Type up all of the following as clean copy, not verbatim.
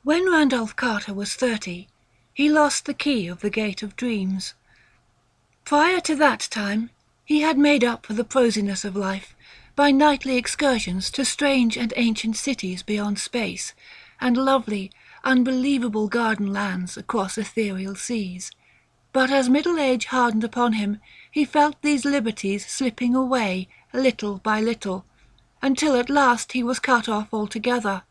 When Randolph Carter was 30, he lost the key of the Gate of Dreams. Prior to that time, he had made up for the prosiness of life by nightly excursions to strange and ancient cities beyond space, and lovely, unbelievable garden lands across ethereal seas. But as middle age hardened upon him, he felt these liberties slipping away little by little, until at last he was cut off altogether.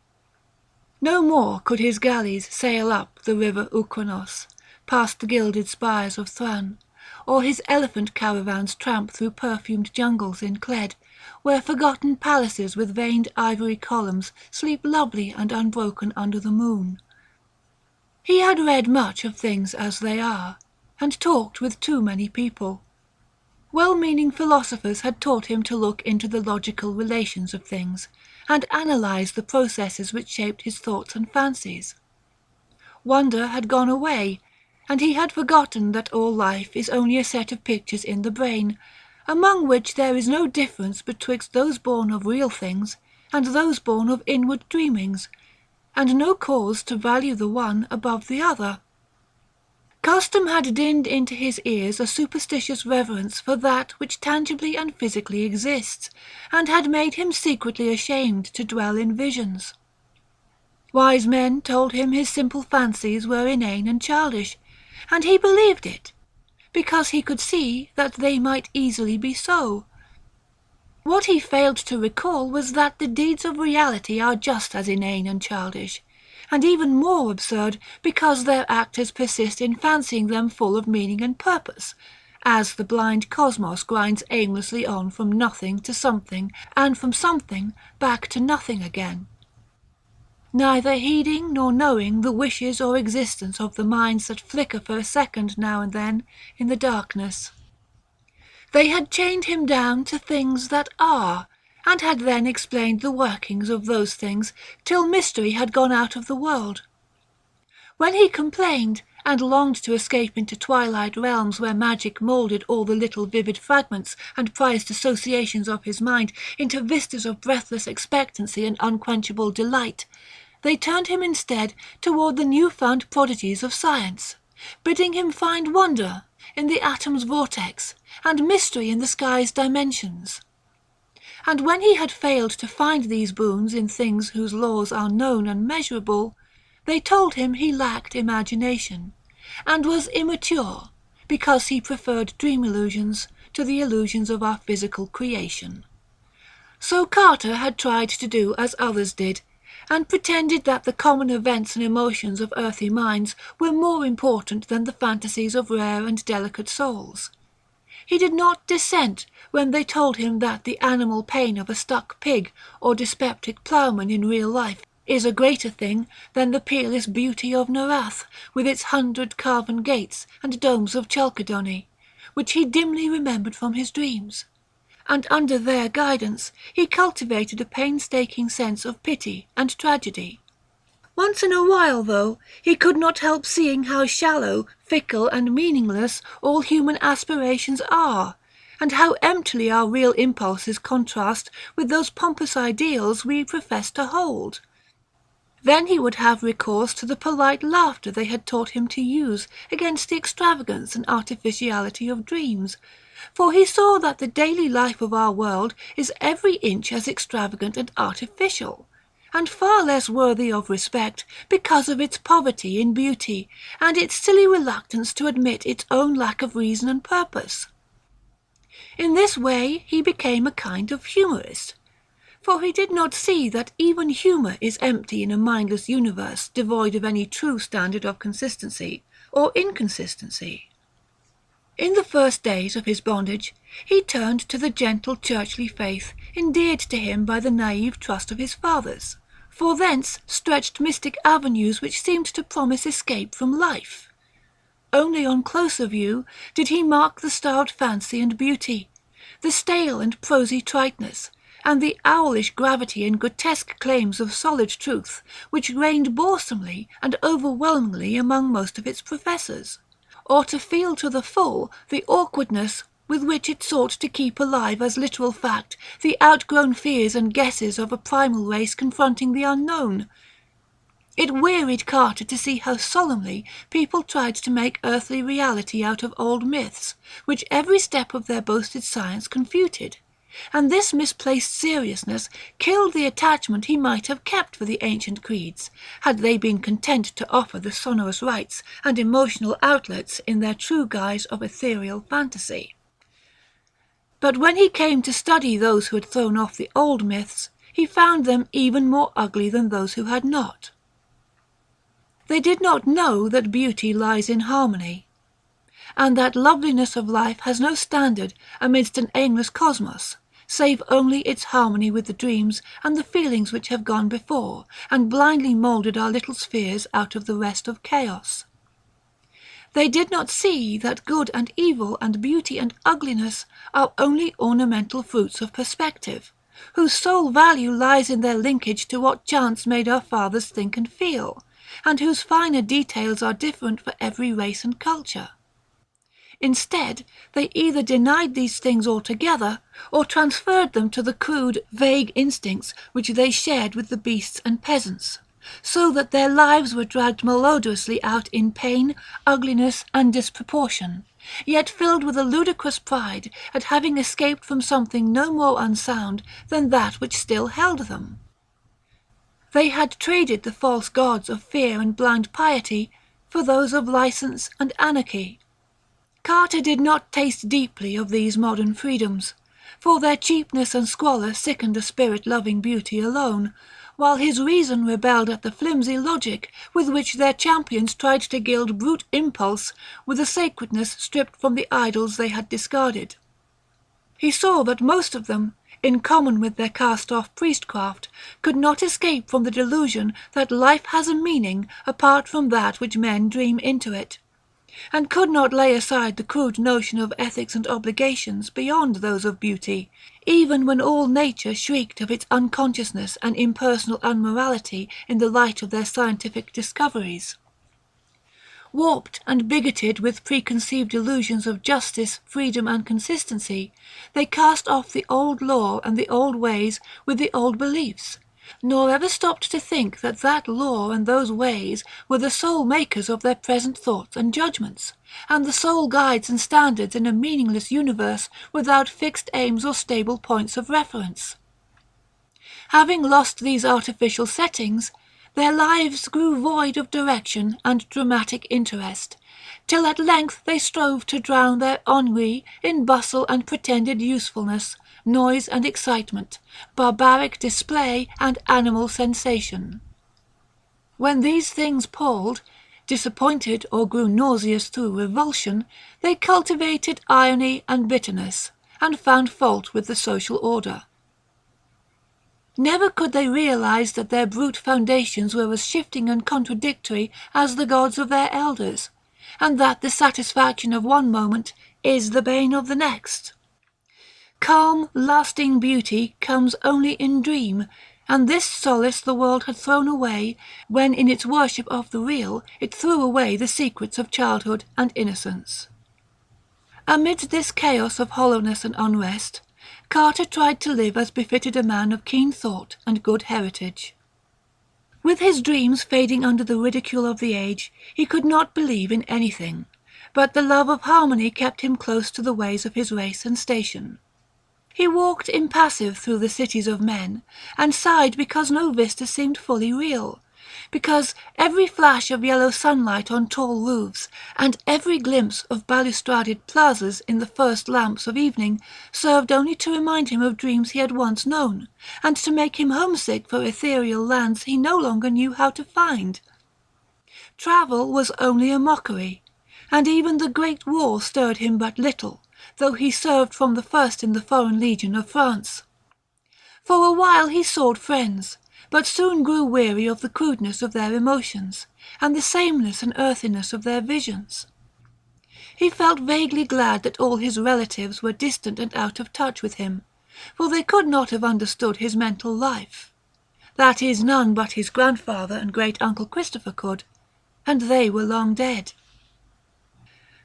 No more could his galleys sail up the river Ukranos, past the gilded spires of Thran, or his elephant caravans tramp through perfumed jungles in Cled, where forgotten palaces with veined ivory columns sleep lovely and unbroken under the moon. He had read much of things as they are, and talked with too many people. Well-meaning philosophers had taught him to look into the logical relations of things, and analyze the processes which shaped his thoughts and fancies. Wonder had gone away, and he had forgotten that all life is only a set of pictures in the brain, among which there is no difference betwixt those born of real things and those born of inward dreamings, and no cause to value the one above the other. Custom had dinned into his ears a superstitious reverence for that which tangibly and physically exists, and had made him secretly ashamed to dwell in visions. Wise men told him his simple fancies were inane and childish, and he believed it, because he could see that they might easily be so. What he failed to recall was that the deeds of reality are just as inane and childish, and even more absurd because their actors persist in fancying them full of meaning and purpose, as the blind cosmos grinds aimlessly on from nothing to something, and from something back to nothing again, neither heeding nor knowing the wishes or existence of the minds that flicker for a second now and then in the darkness. They had chained him down to things that are, and had then explained the workings of those things till mystery had gone out of the world. When he complained, and longed to escape into twilight realms where magic moulded all the little vivid fragments and prized associations of his mind into vistas of breathless expectancy and unquenchable delight, they turned him instead toward the new-found prodigies of science, bidding him find wonder in the atom's vortex and mystery in the sky's dimensions. And when he had failed to find these boons in things whose laws are known and measurable, they told him he lacked imagination, and was immature because he preferred dream illusions to the illusions of our physical creation. So Carter had tried to do as others did, and pretended that the common events and emotions of earthy minds were more important than the fantasies of rare and delicate souls. He did not dissent when they told him that the animal pain of a stuck pig or dyspeptic ploughman in real life is a greater thing than the peerless beauty of Narath, with its 100 carven gates and domes of chalcedony, which he dimly remembered from his dreams. And under their guidance he cultivated a painstaking sense of pity and tragedy. Once in a while, though, he could not help seeing how shallow, fickle, and meaningless all human aspirations are, and how emptily our real impulses contrast with those pompous ideals we profess to hold. Then he would have recourse to the polite laughter they had taught him to use against the extravagance and artificiality of dreams, for he saw that the daily life of our world is every inch as extravagant and artificial, and far less worthy of respect because of its poverty in beauty and its silly reluctance to admit its own lack of reason and purpose. In this way he became a kind of humorist, for he did not see that even humour is empty in a mindless universe devoid of any true standard of consistency or inconsistency. In the first days of his bondage, he turned to the gentle churchly faith endeared to him by the naive trust of his fathers, for thence stretched mystic avenues which seemed to promise escape from life. Only on closer view did he mark the starved fancy and beauty, the stale and prosy triteness, and the owlish gravity and grotesque claims of solid truth which reigned boresomely and overwhelmingly among most of its professors, or to feel to the full the awkwardness with which it sought to keep alive as literal fact the outgrown fears and guesses of a primal race confronting the unknown. It wearied Carter to see how solemnly people tried to make earthly reality out of old myths, which every step of their boasted science confuted. And this misplaced seriousness killed the attachment he might have kept for the ancient creeds, had they been content to offer the sonorous rites and emotional outlets in their true guise of ethereal fantasy. But when he came to study those who had thrown off the old myths, he found them even more ugly than those who had not. They did not know that beauty lies in harmony, and that loveliness of life has no standard amidst an aimless cosmos, save only its harmony with the dreams and the feelings which have gone before, and blindly moulded our little spheres out of the rest of chaos. They did not see that good and evil and beauty and ugliness are only ornamental fruits of perspective, whose sole value lies in their linkage to what chance made our fathers think and feel, and whose finer details are different for every race and culture. Instead, they either denied these things altogether, or transferred them to the crude, vague instincts which they shared with the beasts and peasants, so that their lives were dragged malodorously out in pain, ugliness, and disproportion, yet filled with a ludicrous pride at having escaped from something no more unsound than that which still held them. They had traded the false gods of fear and blind piety for those of license and anarchy. Carter did not taste deeply of these modern freedoms, for their cheapness and squalor sickened a spirit-loving beauty alone, while his reason rebelled at the flimsy logic with which their champions tried to gild brute impulse with a sacredness stripped from the idols they had discarded. He saw that most of them, in common with their cast-off priestcraft, could not escape from the delusion that life has a meaning apart from that which men dream into it, and could not lay aside the crude notion of ethics and obligations beyond those of beauty, even when all nature shrieked of its unconsciousness and impersonal unmorality in the light of their scientific discoveries. Warped and bigoted with preconceived illusions of justice, freedom, and consistency, they cast off the old law and the old ways with the old beliefs, nor ever stopped to think that that law and those ways were the sole makers of their present thoughts and judgments, and the sole guides and standards in a meaningless universe without fixed aims or stable points of reference. Having lost these artificial settings, their lives grew void of direction and dramatic interest, till at length they strove to drown their ennui in bustle and pretended usefulness, noise and excitement, barbaric display and animal sensation. When these things palled, disappointed or grew nauseous through revulsion, they cultivated irony and bitterness, and found fault with the social order. Never could they realize that their brute foundations were as shifting and contradictory as the gods of their elders, and that the satisfaction of one moment is the bane of the next. Calm, lasting beauty comes only in dream, and this solace the world had thrown away when in its worship of the real it threw away the secrets of childhood and innocence. Amid this chaos of hollowness and unrest, Carter tried to live as befitted a man of keen thought and good heritage. With his dreams fading under the ridicule of the age, he could not believe in anything, but the love of harmony kept him close to the ways of his race and station. He walked impassive through the cities of men, and sighed because no vista seemed fully real, because every flash of yellow sunlight on tall roofs, and every glimpse of balustraded plazas in the first lamps of evening, served only to remind him of dreams he had once known, and to make him homesick for ethereal lands he no longer knew how to find. Travel was only a mockery, and even the Great War stirred him but little, though he served from the first in the Foreign Legion of France. For a while he sought friends, but soon grew weary of the crudeness of their emotions, and the sameness and earthiness of their visions. He felt vaguely glad that all his relatives were distant and out of touch with him, for they could not have understood his mental life. That is, none but his grandfather and great-uncle Christopher could, and they were long dead.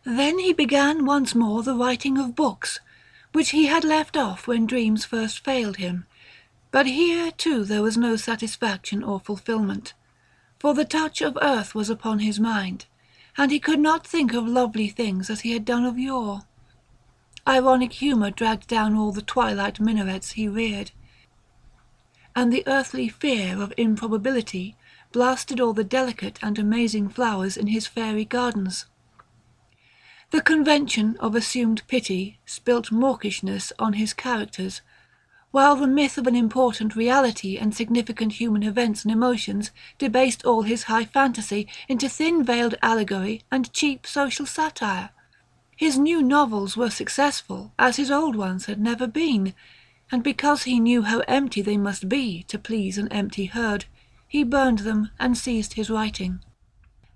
Then he began once more the writing of books, which he had left off when dreams first failed him, but here too there was no satisfaction or fulfilment, for the touch of earth was upon his mind, and he could not think of lovely things as he had done of yore. Ironic humour dragged down all the twilight minarets he reared, and the earthly fear of improbability blasted all the delicate and amazing flowers in his fairy gardens. The convention of assumed pity spilt mawkishness on his characters, while the myth of an important reality and significant human events and emotions debased all his high fantasy into thin-veiled allegory and cheap social satire. His new novels were successful as his old ones had never been, and because he knew how empty they must be to please an empty herd, he burned them and ceased his writing.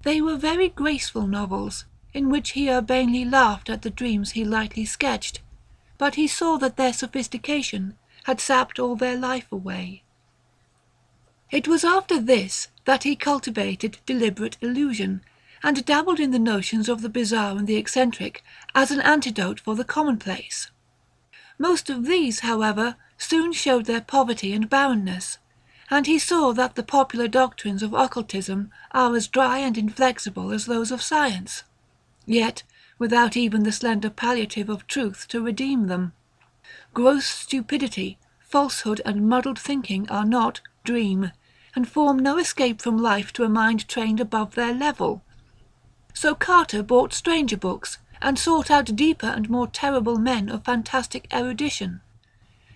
They were very graceful novels, in which he urbanely laughed at the dreams he lightly sketched, but he saw that their sophistication had sapped all their life away. It was after this that he cultivated deliberate illusion, and dabbled in the notions of the bizarre and the eccentric as an antidote for the commonplace. Most of these, however, soon showed their poverty and barrenness, and he saw that the popular doctrines of occultism are as dry and inflexible as those of science, yet without even the slender palliative of truth to redeem them. Gross stupidity, falsehood and muddled thinking are not dream, and form no escape from life to a mind trained above their level. So Carter bought stranger books, and sought out deeper and more terrible men of fantastic erudition,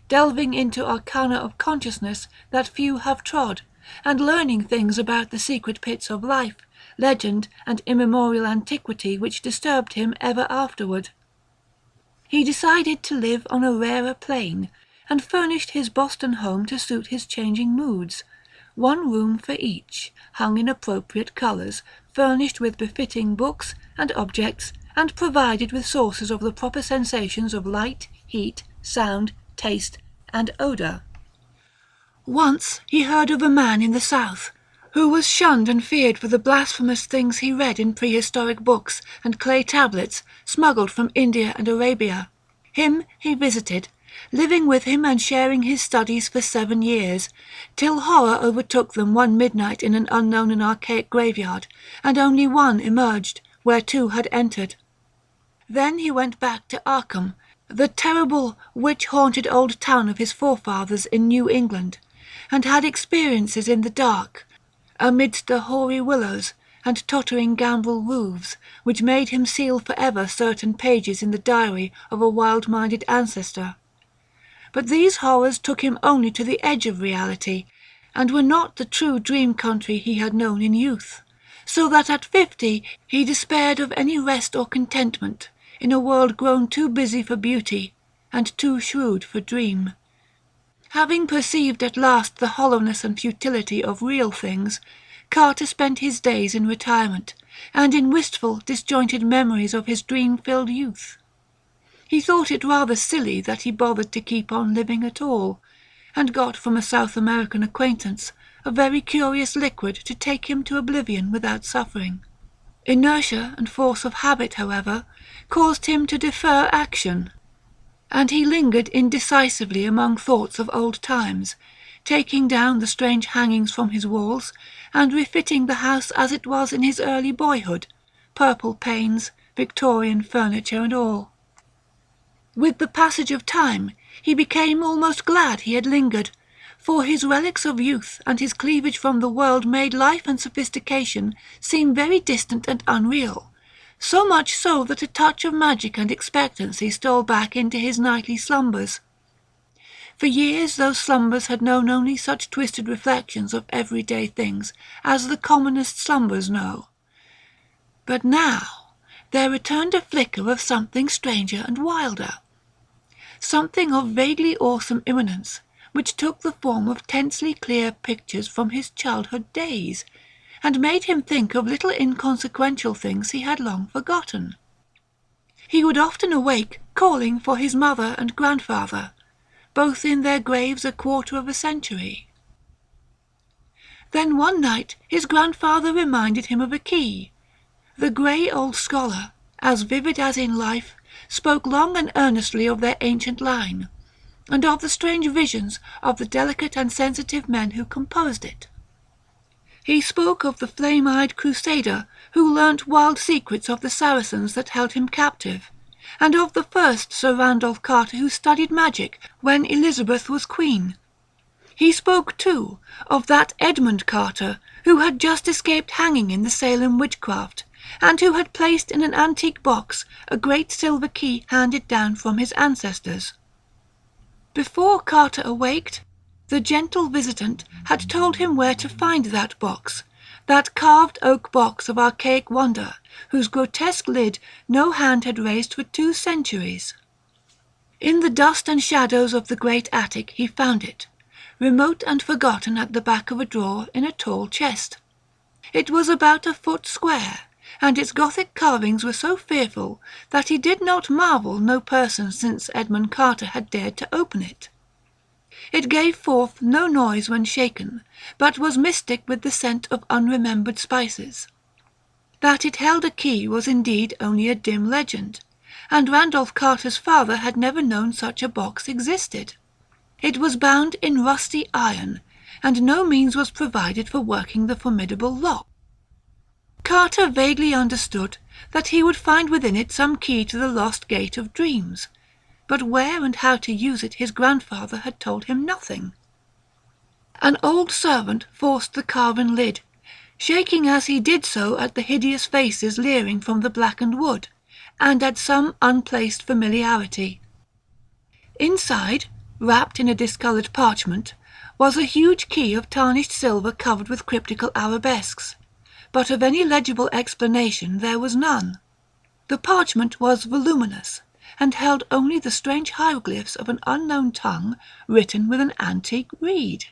delving into arcana of consciousness that few have trod, and learning things about the secret pits of life, legend, and immemorial antiquity which disturbed him ever afterward. He decided to live on a rarer plane, and furnished his Boston home to suit his changing moods, one room for each, hung in appropriate colours, furnished with befitting books and objects, and provided with sources of the proper sensations of light, heat, sound, taste, and odour. Once he heard of a man in the South, who was shunned and feared for the blasphemous things he read in prehistoric books and clay tablets smuggled from India and Arabia. Him he visited, living with him and sharing his studies for 7 years, till horror overtook them one midnight in an unknown and archaic graveyard, and only one emerged, where 2 had entered. Then he went back to Arkham, the terrible witch-haunted old town of his forefathers in New England, and had experiences in the dark, amidst the hoary willows and tottering gambrel roofs, which made him seal forever certain pages in the diary of a wild-minded ancestor. But these horrors took him only to the edge of reality, and were not the true dream country he had known in youth, so that at 50 he despaired of any rest or contentment in a world grown too busy for beauty and too shrewd for dream. Having perceived at last the hollowness and futility of real things, Carter spent his days in retirement, and in wistful, disjointed memories of his dream-filled youth. He thought it rather silly that he bothered to keep on living at all, and got from a South American acquaintance a very curious liquid to take him to oblivion without suffering. Inertia and force of habit, however, caused him to defer action, and he lingered indecisively among thoughts of old times, taking down the strange hangings from his walls, and refitting the house as it was in his early boyhood, purple panes, Victorian furniture and all. With the passage of time he became almost glad he had lingered, for his relics of youth and his cleavage from the world made life and sophistication seem very distant and unreal, so much so that a touch of magic and expectancy stole back into his nightly slumbers. For years those slumbers had known only such twisted reflections of everyday things as the commonest slumbers know. But now there returned a flicker of something stranger and wilder, something of vaguely awesome imminence, which took the form of tensely clear pictures from his childhood days, and made him think of little inconsequential things he had long forgotten. He would often awake calling for his mother and grandfather, both in their graves 1/4 of a century. Then one night his grandfather reminded him of a key. The grey old scholar, as vivid as in life, spoke long and earnestly of their ancient line, and of the strange visions of the delicate and sensitive men who composed it. He spoke of the flame-eyed crusader who learnt wild secrets of the Saracens that held him captive, and of the first Sir Randolph Carter who studied magic when Elizabeth was queen. He spoke, too, of that Edmund Carter who had just escaped hanging in the Salem witchcraft, and who had placed in an antique box a great silver key handed down from his ancestors. Before Carter awaked, the gentle visitant had told him where to find that box, that carved oak box of archaic wonder, whose grotesque lid no hand had raised for 2 centuries. In the dust and shadows of the great attic he found it, remote and forgotten at the back of a drawer in a tall chest. It was about a foot square, and its Gothic carvings were so fearful that he did not marvel no person since Edmund Carter had dared to open it. It gave forth no noise when shaken, but was mystic with the scent of unremembered spices. That it held a key was indeed only a dim legend, and Randolph Carter's father had never known such a box existed. It was bound in rusty iron, and no means was provided for working the formidable lock. Carter vaguely understood that he would find within it some key to the lost gate of dreams, but where and how to use it his grandfather had told him nothing. An old servant forced the carven lid, shaking as he did so at the hideous faces leering from the blackened wood, and at some unplaced familiarity. Inside, wrapped in a discoloured parchment, was a huge key of tarnished silver covered with cryptical arabesques, but of any legible explanation there was none. The parchment was voluminous, and held only the strange hieroglyphs of an unknown tongue written with an antique reed.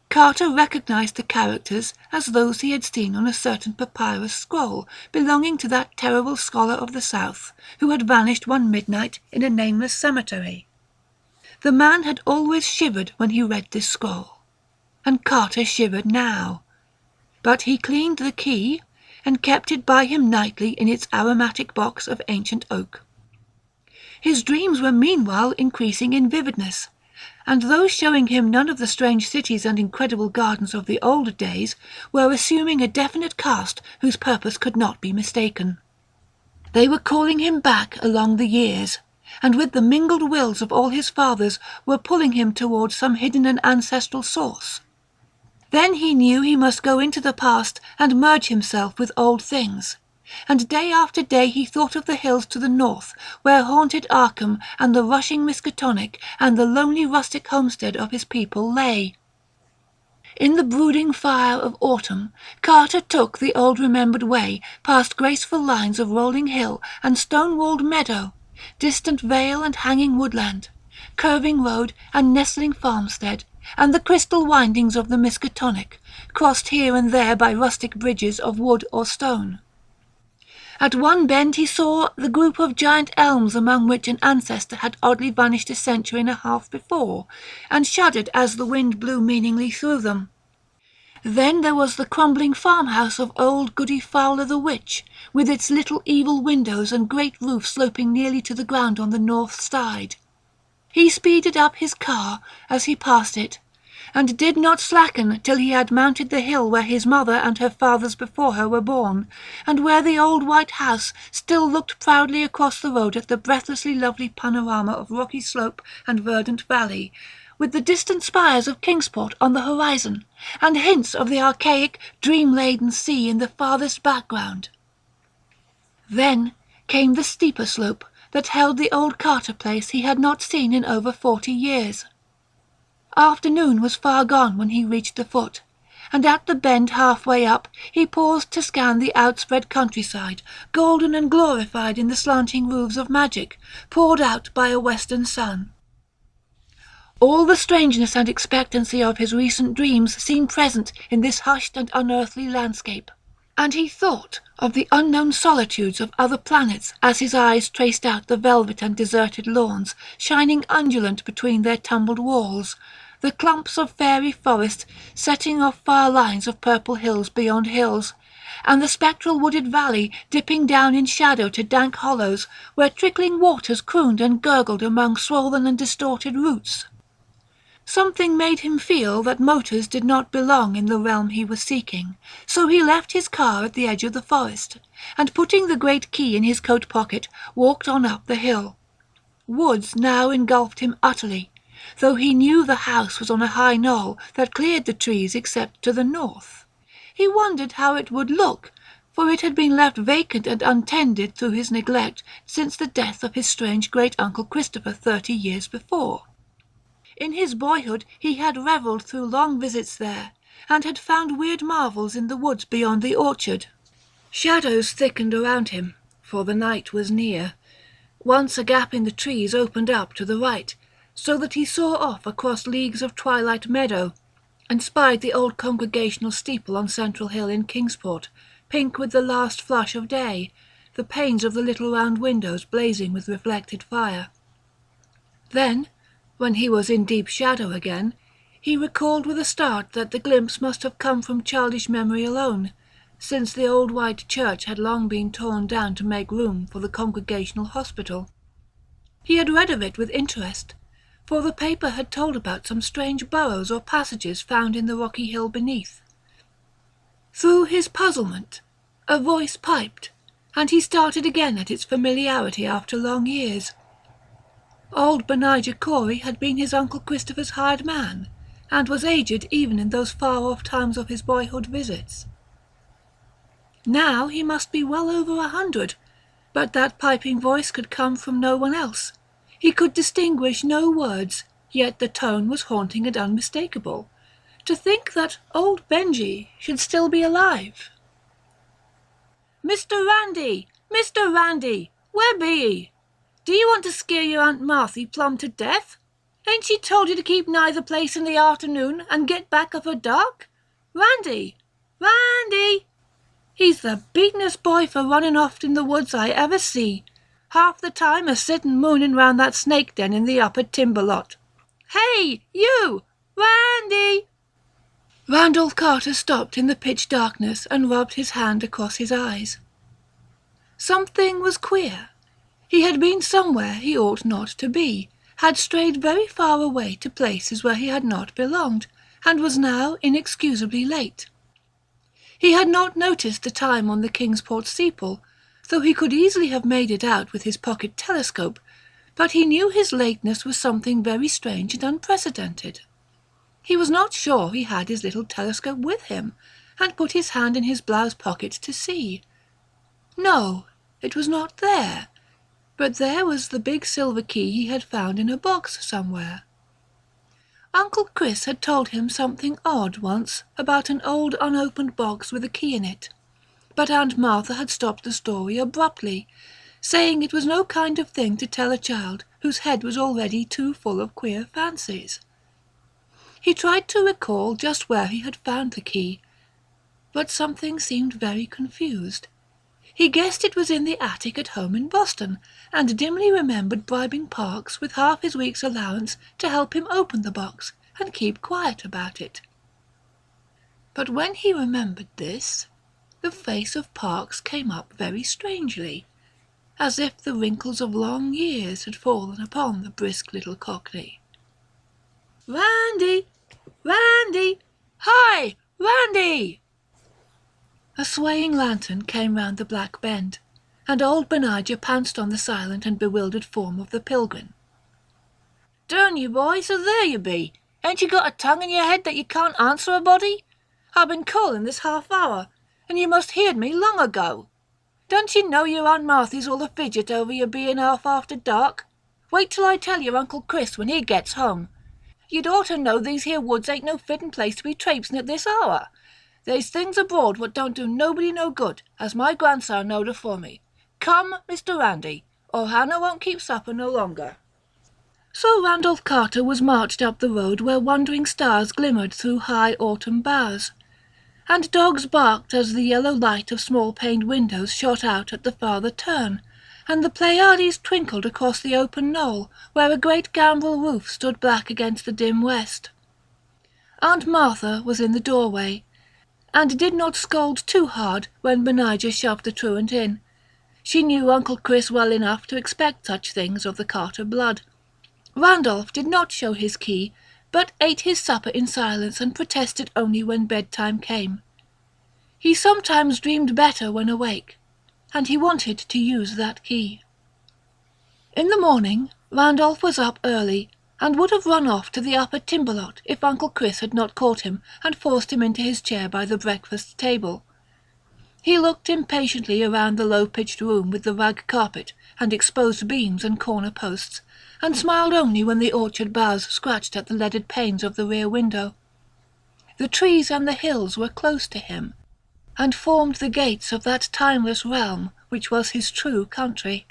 Carter recognized the characters as those he had seen on a certain papyrus scroll belonging to that terrible scholar of the South who had vanished one midnight in a nameless cemetery. The man had always shivered when he read this scroll, and Carter shivered now. But he cleaned the key and kept it by him nightly in its aromatic box of ancient oak. His dreams were meanwhile increasing in vividness, and those showing him none of the strange cities and incredible gardens of the old days were assuming a definite cast whose purpose could not be mistaken. They were calling him back along the years, and with the mingled wills of all his fathers were pulling him towards some hidden and ancestral source. Then he knew he must go into the past and merge himself with old things, and day after day he thought of the hills to the north where haunted Arkham and the rushing Miskatonic and the lonely rustic homestead of his people lay. In the brooding fire of autumn, Carter took the old remembered way past graceful lines of rolling hill and stone-walled meadow, distant vale and hanging woodland, curving road and nestling farmstead, and the crystal windings of the Miskatonic, crossed here and there by rustic bridges of wood or stone. At one bend he saw the group of giant elms among which an ancestor had oddly vanished a century and a half before, and shuddered as the wind blew meaningly through them. Then there was the crumbling farmhouse of old Goody Fowler the witch, with its little evil windows and great roof sloping nearly to the ground on the north side. He speeded up his car as he passed it, and did not slacken till he had mounted the hill where his mother and her fathers before her were born, and where the old white house still looked proudly across the road at the breathlessly lovely panorama of rocky slope and verdant valley, with the distant spires of Kingsport on the horizon, and hints of the archaic, dream-laden sea in the farthest background. Then came the steeper slope that held the old Carter place he had not seen in over 40 years. Afternoon was far gone when he reached the foot, and at the bend halfway up he paused to scan the outspread countryside, golden and glorified in the slanting roofs of magic, poured out by a western sun. All the strangeness and expectancy of his recent dreams seemed present in this hushed and unearthly landscape, and he thought of the unknown solitudes of other planets as his eyes traced out the velvet and deserted lawns shining undulant between their tumbled walls, the clumps of fairy forest setting off far lines of purple hills beyond hills, and the spectral wooded valley dipping down in shadow to dank hollows where trickling waters crooned and gurgled among swollen and distorted roots. Something made him feel that motors did not belong in the realm he was seeking, so he left his car at the edge of the forest, and putting the great key in his coat pocket, walked on up the hill. Woods now engulfed him utterly, though he knew the house was on a high knoll that cleared the trees except to the north. He wondered how it would look, for it had been left vacant and untended through his neglect since the death of his strange great-uncle Christopher 30 years before. In his boyhood he had revelled through long visits there, and had found weird marvels in the woods beyond the orchard. Shadows thickened around him, for the night was near. Once a gap in the trees opened up to the right, so that he saw off across leagues of twilight meadow, and spied the old congregational steeple on Central Hill in Kingsport, pink with the last flush of day, the panes of the little round windows blazing with reflected fire. Then, when he was in deep shadow again, he recalled with a start that the glimpse must have come from childish memory alone, since the old white church had long been torn down to make room for the congregational hospital. He had read of it with interest, for the paper had told about some strange burrows or passages found in the rocky hill beneath. Through his puzzlement, a voice piped, and he started again at its familiarity after long years. Old Benijah Corey had been his Uncle Christopher's hired man, and was aged even in those far-off times of his boyhood visits. Now he must be well over 100, but that piping voice could come from no one else. He could distinguish no words, yet the tone was haunting and unmistakable. To think that old Benji should still be alive. "Mr. Randy! Mr. Randy! Where be ye? Do you want to scare your Aunt Marthy plumb to death? Ain't she told you to keep nigh the place in the afternoon and get back of her dark? Randy! Randy! He's the beatin'est boy for running off in the woods I ever see. Half the time a-sittin' moonin' round that snake den in the upper timber lot. Hey, you! Randy!" Randolph Carter stopped in the pitch darkness and rubbed his hand across his eyes. Something was queer. He had been somewhere he ought not to be, had strayed very far away to places where he had not belonged, and was now inexcusably late. He had not noticed the time on the Kingsport steeple, though he could easily have made it out with his pocket telescope, but he knew his lateness was something very strange and unprecedented. He was not sure he had his little telescope with him, and put his hand in his blouse pocket to see. No, it was not there, but there was the big silver key he had found in a box somewhere. Uncle Chris had told him something odd once about an old unopened box with a key in it, but Aunt Martha had stopped the story abruptly, saying it was no kind of thing to tell a child whose head was already too full of queer fancies. He tried to recall just where he had found the key, but something seemed very confused. He guessed it was in the attic at home in Boston, and dimly remembered bribing Parks with half his week's allowance to help him open the box and keep quiet about it. But when he remembered this, the face of Parks came up very strangely, as if the wrinkles of long years had fallen upon the brisk little Cockney. "Randy! Randy! Hi, Randy!" A swaying lantern came round the black bend, and old Benijah pounced on the silent and bewildered form of the pilgrim. "Durn you, boy, so there you be. Ain't you got a tongue in your head that you can't answer a body? I've been calling this half hour, and you must heard me long ago. Don't you know your Aunt Marthy's all a fidget over your being off after dark? Wait till I tell your Uncle Chris when he gets home. You'd ought to know these here woods ain't no fitting place to be traipsing at this hour. There's things abroad what don't do nobody no good, as my grandsire knowed afore me. Come, Mr. Randy, or Hannah won't keep supper no longer." So Randolph Carter was marched up the road where wandering stars glimmered through high autumn boughs, and dogs barked as the yellow light of small-paned windows shot out at the farther turn, and the Pleiades twinkled across the open knoll where a great gambrel roof stood black against the dim west. Aunt Martha was in the doorway, and did not scold too hard when Benijah shoved the truant in. She knew Uncle Chris well enough to expect such things of the Carter blood. Randolph did not show his key, but ate his supper in silence and protested only when bedtime came. He sometimes dreamed better when awake, and he wanted to use that key. In the morning, Randolph was up early, and would have run off to the upper timber lot if Uncle Chris had not caught him and forced him into his chair by the breakfast table. He looked impatiently around the low-pitched room with the rag carpet and exposed beams and corner posts, and smiled only when the orchard boughs scratched at the leaded panes of the rear window. The trees and the hills were close to him, and formed the gates of that timeless realm which was his true country.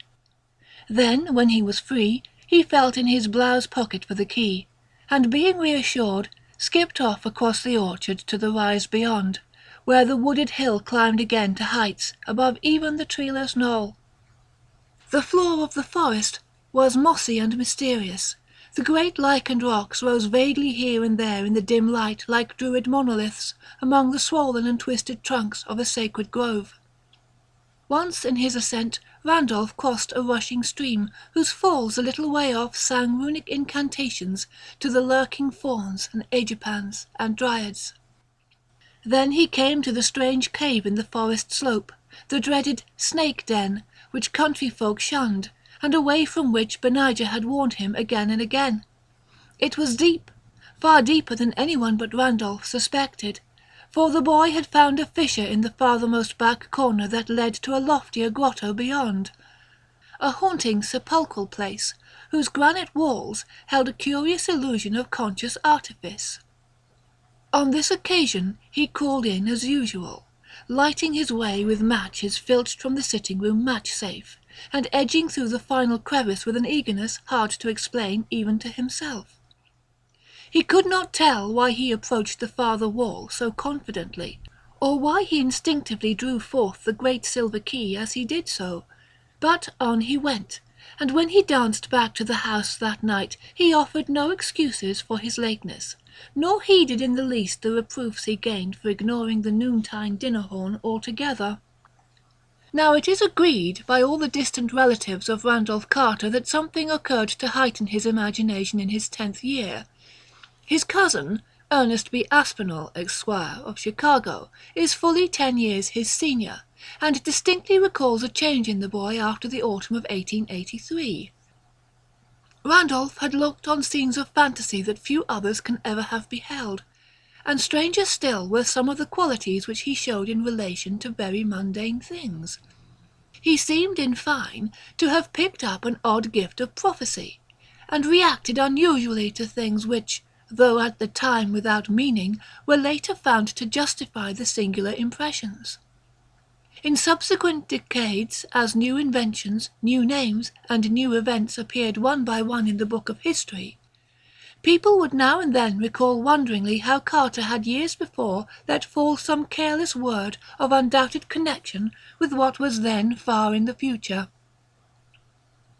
Then, when he was free, he felt in his blouse pocket for the key, and being reassured, skipped off across the orchard to the rise beyond, where the wooded hill climbed again to heights above even the treeless knoll. The floor of the forest was mossy and mysterious. The great lichened rocks rose vaguely here and there in the dim light like druid monoliths among the swollen and twisted trunks of a sacred grove. Once in his ascent, Randolph crossed a rushing stream whose falls a little way off sang runic incantations to the lurking fauns and agipans and dryads. Then he came to the strange cave in the forest slope, the dreaded snake den which country folk shunned, and away from which Benijah had warned him again and again. It was deep, far deeper than anyone but Randolph suspected, for the boy had found a fissure in the farthermost back corner that led to a loftier grotto beyond, a haunting sepulchral place whose granite walls held a curious illusion of conscious artifice. On this occasion he crawled in as usual, lighting his way with matches filched from the sitting-room match-safe, and edging through the final crevice with an eagerness hard to explain even to himself. He could not tell why he approached the farther wall so confidently, or why he instinctively drew forth the great silver key as he did so, but on he went, and when he danced back to the house that night he offered no excuses for his lateness, nor heeded in the least the reproofs he gained for ignoring the noontide dinner-horn altogether. Now it is agreed by all the distant relatives of Randolph Carter that something occurred to heighten his imagination in his 10th year. His cousin, Ernest B. Aspinall, Esquire, of Chicago, is fully 10 years his senior, and distinctly recalls a change in the boy after the autumn of 1883. Randolph had looked on scenes of fantasy that few others can ever have beheld, and stranger still were some of the qualities which he showed in relation to very mundane things. He seemed, in fine, to have picked up an odd gift of prophecy, and reacted unusually to things which, though at the time without meaning, were later found to justify the singular impressions. In subsequent decades, as new inventions, new names, and new events appeared one by one in the book of history, people would now and then recall wonderingly how Carter had years before let fall some careless word of undoubted connection with what was then far in the future.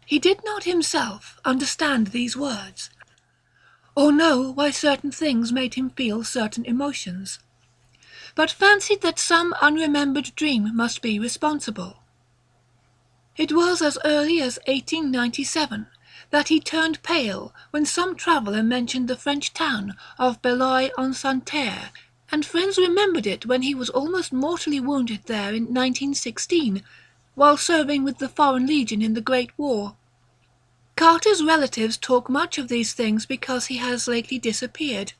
He did not himself understand these words, or know why certain things made him feel certain emotions, but fancied that some unremembered dream must be responsible. It was as early as 1897 that he turned pale when some traveller mentioned the French town of Belloy-en-Santerre, and friends remembered it when he was almost mortally wounded there in 1916, while serving with the Foreign Legion in the Great War. Carter's relatives talk much of these things because he has lately disappeared.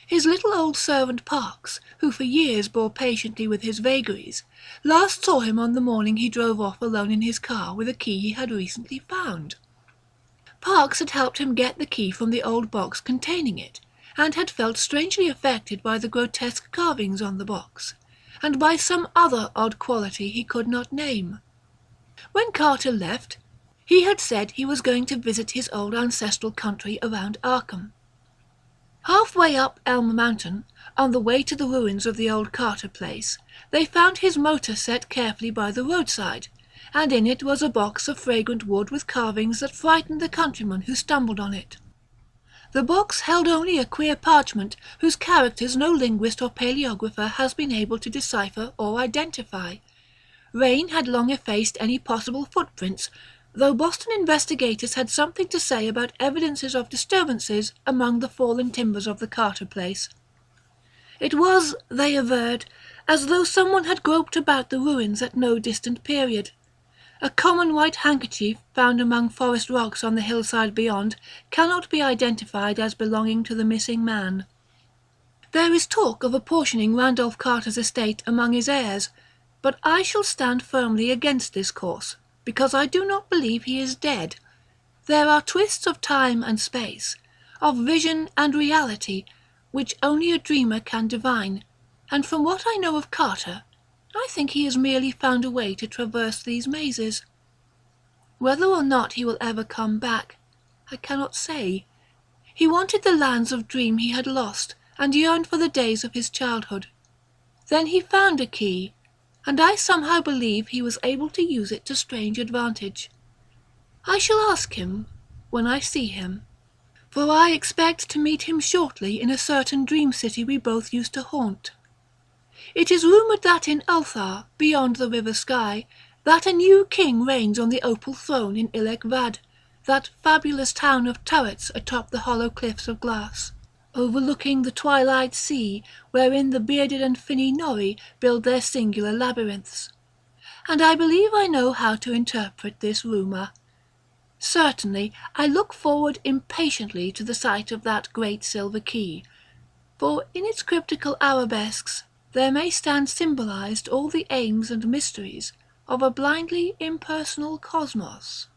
His little old servant Parks, who for years bore patiently with his vagaries, last saw him on the morning he drove off alone in his car with a key he had recently found. Parks had helped him get the key from the old box containing it, and had felt strangely affected by the grotesque carvings on the box, and by some other odd quality he could not name. When Carter left, he had said he was going to visit his old ancestral country around Arkham. Halfway up Elm Mountain, on the way to the ruins of the old Carter place, they found his motor set carefully by the roadside, and in it was a box of fragrant wood with carvings that frightened the countryman who stumbled on it. The box held only a queer parchment whose characters no linguist or paleographer has been able to decipher or identify. Rain had long effaced any possible footprints, though Boston investigators had something to say about evidences of disturbances among the fallen timbers of the Carter place. It was, they averred, as though someone had groped about the ruins at no distant period. A common white handkerchief found among forest rocks on the hillside beyond cannot be identified as belonging to the missing man. There is talk of apportioning Randolph Carter's estate among his heirs, but I shall stand firmly against this course, because I do not believe he is dead. There are twists of time and space, of vision and reality, which only a dreamer can divine, and from what I know of Carter, I think he has merely found a way to traverse these mazes. Whether or not he will ever come back, I cannot say. He wanted the lands of dream he had lost, and yearned for the days of his childhood. Then he found a key, and I somehow believe he was able to use it to strange advantage. I shall ask him when I see him, for I expect to meet him shortly in a certain dream city we both used to haunt. It is rumoured that in Ulthar, beyond the river Sky, that a new king reigns on the opal throne in Ilek-Vad, that fabulous town of turrets atop the hollow cliffs of glass, overlooking the twilight sea wherein the bearded and finny Nori build their singular labyrinths. And I believe I know how to interpret this rumour. Certainly I look forward impatiently to the sight of that great silver key, for in its cryptical arabesques there may stand symbolized all the aims and mysteries of a blindly impersonal cosmos.